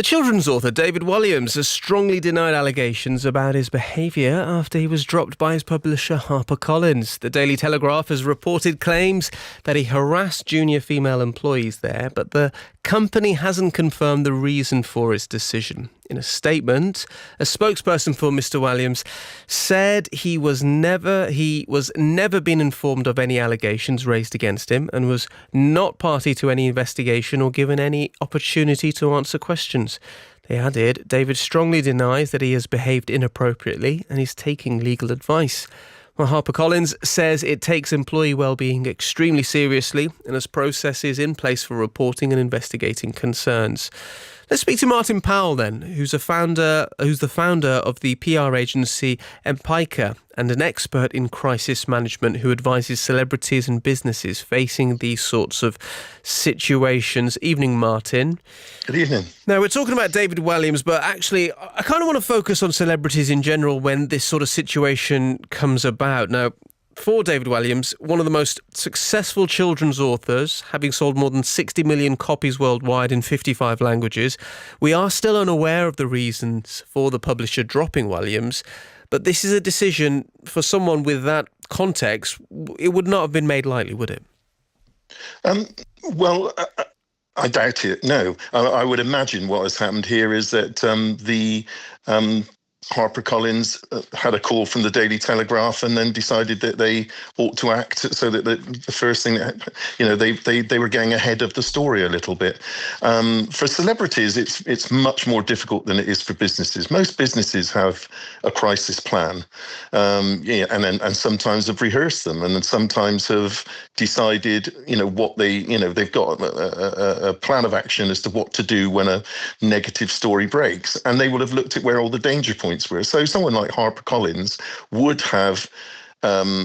The children's author David Walliams has strongly denied allegations about his behaviour after he was dropped by his publisher HarperCollins. The Daily Telegraph has reported claims that he harassed junior female employees there, but the company hasn't confirmed the reason for its decision. In a statement, a spokesperson for Mr. Walliams said he was never been informed of any allegations raised against him and was not party to any investigation or given any opportunity to answer questions. They added, David strongly denies that he has behaved inappropriately and is taking legal advice. Well, HarperCollins says it takes employee well-being extremely seriously and has processes in place for reporting and investigating concerns. Let's speak to Martin Powell then, who's the founder of the PR agency Empika and an expert in crisis management who advises celebrities and businesses facing these sorts of situations. Evening, Martin. Good evening. Now, we're talking about David Walliams, but actually, I kind of want to focus on celebrities in general when this sort of situation comes about. Now, for David Walliams, one of the most successful children's authors, having sold more than 60 million copies worldwide in 55 languages, we are still unaware of the reasons for the publisher dropping Walliams. But this is a decision for someone with that context. It would not have been made lightly, would it? Well, I doubt it. No, I would imagine what has happened here is that the HarperCollins had a call from the Daily Telegraph and then decided that they ought to act so that the first thing that, they were getting ahead of the story a little bit. For celebrities, it's much more difficult than it is for businesses. Most businesses have a crisis plan, and sometimes have rehearsed them, and then sometimes have decided, what they've got a plan of action as to what to do when a negative story breaks, and they will have looked at where all the danger points were. So someone like HarperCollins would have a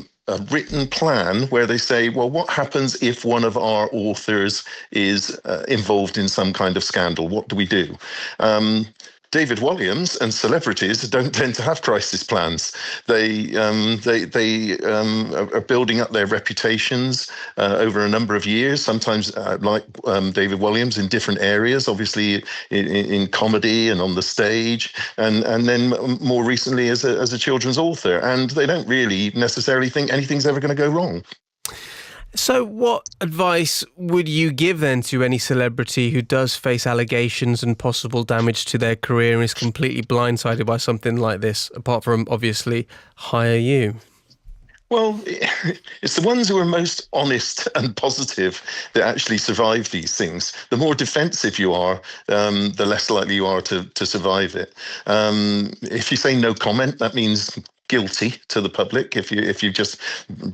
written plan where they say, well, what happens if one of our authors is involved in some kind of scandal? What do we do? David Walliams and celebrities don't tend to have crisis plans. They are building up their reputations over a number of years, sometimes like David Walliams in different areas, obviously in comedy and on the stage, and then more recently as a children's author. And they don't really necessarily think anything's ever going to go wrong. So what advice would you give then to any celebrity who does face allegations and possible damage to their career and is completely blindsided by something like this, apart from obviously hire you? Well, it's the ones who are most honest and positive that actually survive these things. The more defensive you are, the less likely you are to survive it. If you say no comment, that means guilty to the public if you just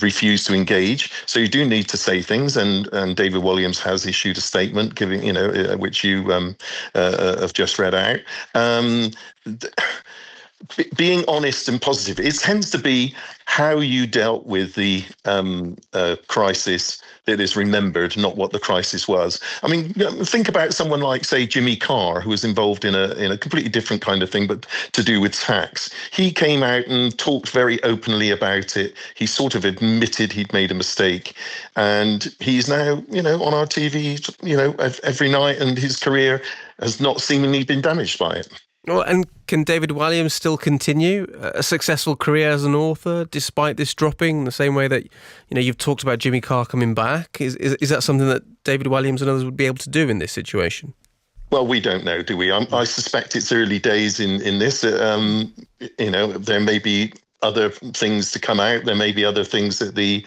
refuse to engage. So you do need to say things, and David Walliams has issued a statement giving, which you have just read out. Being honest and positive, it tends to be how you dealt with the crisis that is remembered, not what the crisis was. I mean, think about someone like, say, Jimmy Carr, who was involved in a completely different kind of thing, but to do with tax. He came out and talked very openly about it. He sort of admitted he'd made a mistake, and he's now, on our TV, every night, and his career has not seemingly been damaged by it. Well, and can David Walliams still continue a successful career as an author despite this dropping, the same way that, you've talked about Jimmy Carr coming back? Is that something that David Walliams and others would be able to do in this situation? Well, we don't know, do we? I suspect it's early days in this. There may be other things to come out. There may be other things that the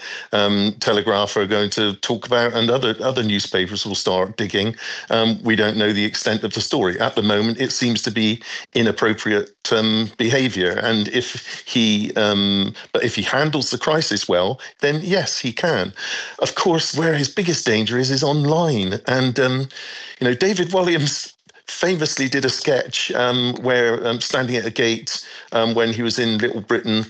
Telegraph are going to talk about, and other newspapers will start digging. We don't know the extent of the story. At the moment, it seems to be inappropriate behaviour. And if he handles the crisis well, then yes, he can. Of course, where his biggest danger is online. And David Walliams famously did a sketch where standing at a gate when he was in Little Britain,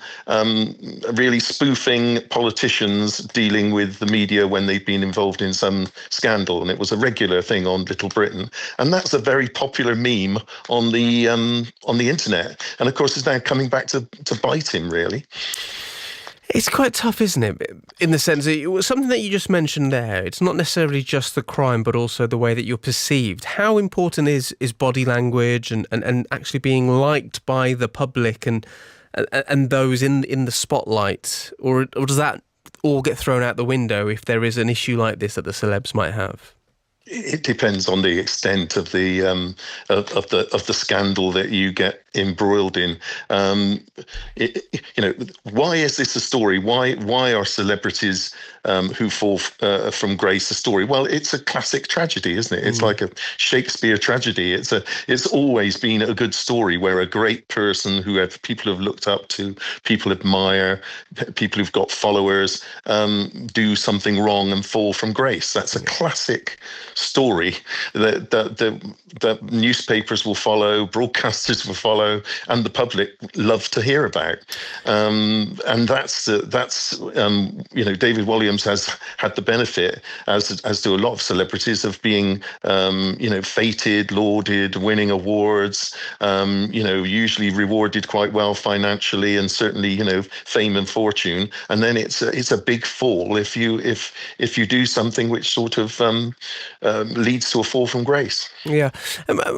really spoofing politicians dealing with the media when they've been involved in some scandal. And it was a regular thing on Little Britain. And that's a very popular meme on the internet. And of course, it's now coming back to bite him, really. It's quite tough, isn't it? In the sense that it was something that you just mentioned there. It's not necessarily just the crime, but also the way that you're perceived. How important is body language and actually being liked by the public and those in the spotlight? Or does that all get thrown out the window if there is an issue like this that the celebs might have? It depends on the extent of the of the scandal that you get embroiled in. Why is this a story? Why are celebrities who fall from grace a story? Well, it's a classic tragedy, isn't it? It's like a Shakespeare tragedy. It's always been a good story where a great person who people have looked up to, people admire, people who've got followers, do something wrong and fall from grace. That's a classic story that newspapers will follow, broadcasters will follow, and the public love to hear about. And that's David Walliams has had the benefit, as do a lot of celebrities, of being feted, lauded, winning awards, usually rewarded quite well financially, and certainly fame and fortune. And then it's a big fall if you do something which sort of leads to a fall from grace. Yeah,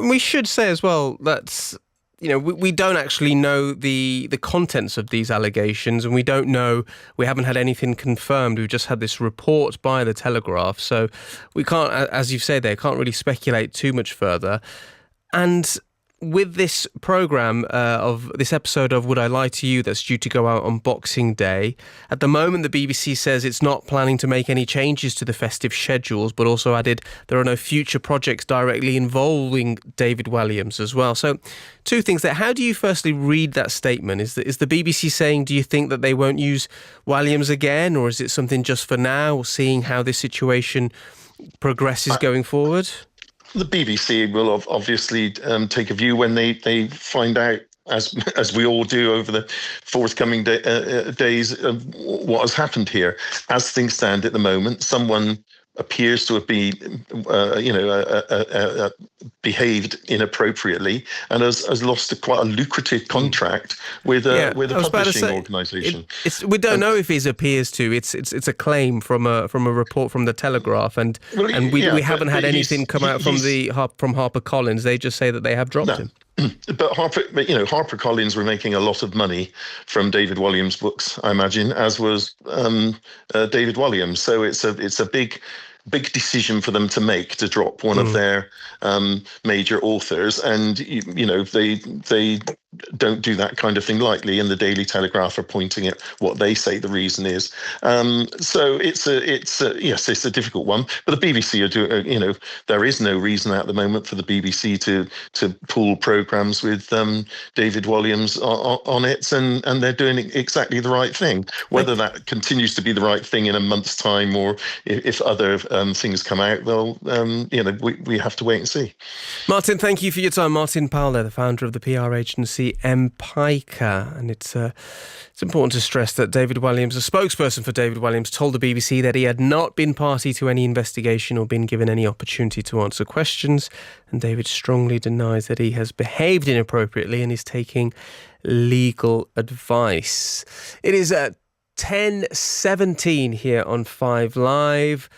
we should say as well that we don't actually know the contents of these allegations, and we haven't had anything confirmed. We've just had this report by the Telegraph, so we can't, as you've said there, can't really speculate too much further. And with this programme of this episode of Would I Lie to You that's due to go out on Boxing Day, at the moment the BBC says it's not planning to make any changes to the festive schedules, but also added there are no future projects directly involving David Walliams as well. So two things there. How do you firstly read that statement? Is the BBC saying, do you think that they won't use Walliams again, or is it something just for now, seeing how this situation progresses going forward? The BBC will obviously take a view when they find out, as we all do over the forthcoming days, of what has happened here. As things stand at the moment, someone appears to have been, behaved inappropriately and has lost quite a lucrative contract with a publishing organisation. We don't know if he appears to. It's a claim from a report from the Telegraph, and we haven't had anything come out from HarperCollins. They just say that they have dropped him. But HarperCollins were making a lot of money from David Walliams' books, I imagine, as was David Walliams. So it's a big decision for them to make, to drop one of their major authors, and they don't do that kind of thing lightly. And the Daily Telegraph are pointing at what they say the reason is. So it's a difficult one. But the BBC are doing. There is no reason at the moment for the BBC to pull programmes with David Walliams on it, and they're doing exactly the right thing. Whether that continues to be the right thing in a month's time, or if other things come out, well, we have to wait and see. Martin, thank you for your time. Martin Powell, the founder of the PR agency Empika, and it's important to stress that David Walliams, a spokesperson for David Walliams, told the BBC that he had not been party to any investigation or been given any opportunity to answer questions, and David strongly denies that he has behaved inappropriately and is taking legal advice. It is at 10:17 here on 5 Live.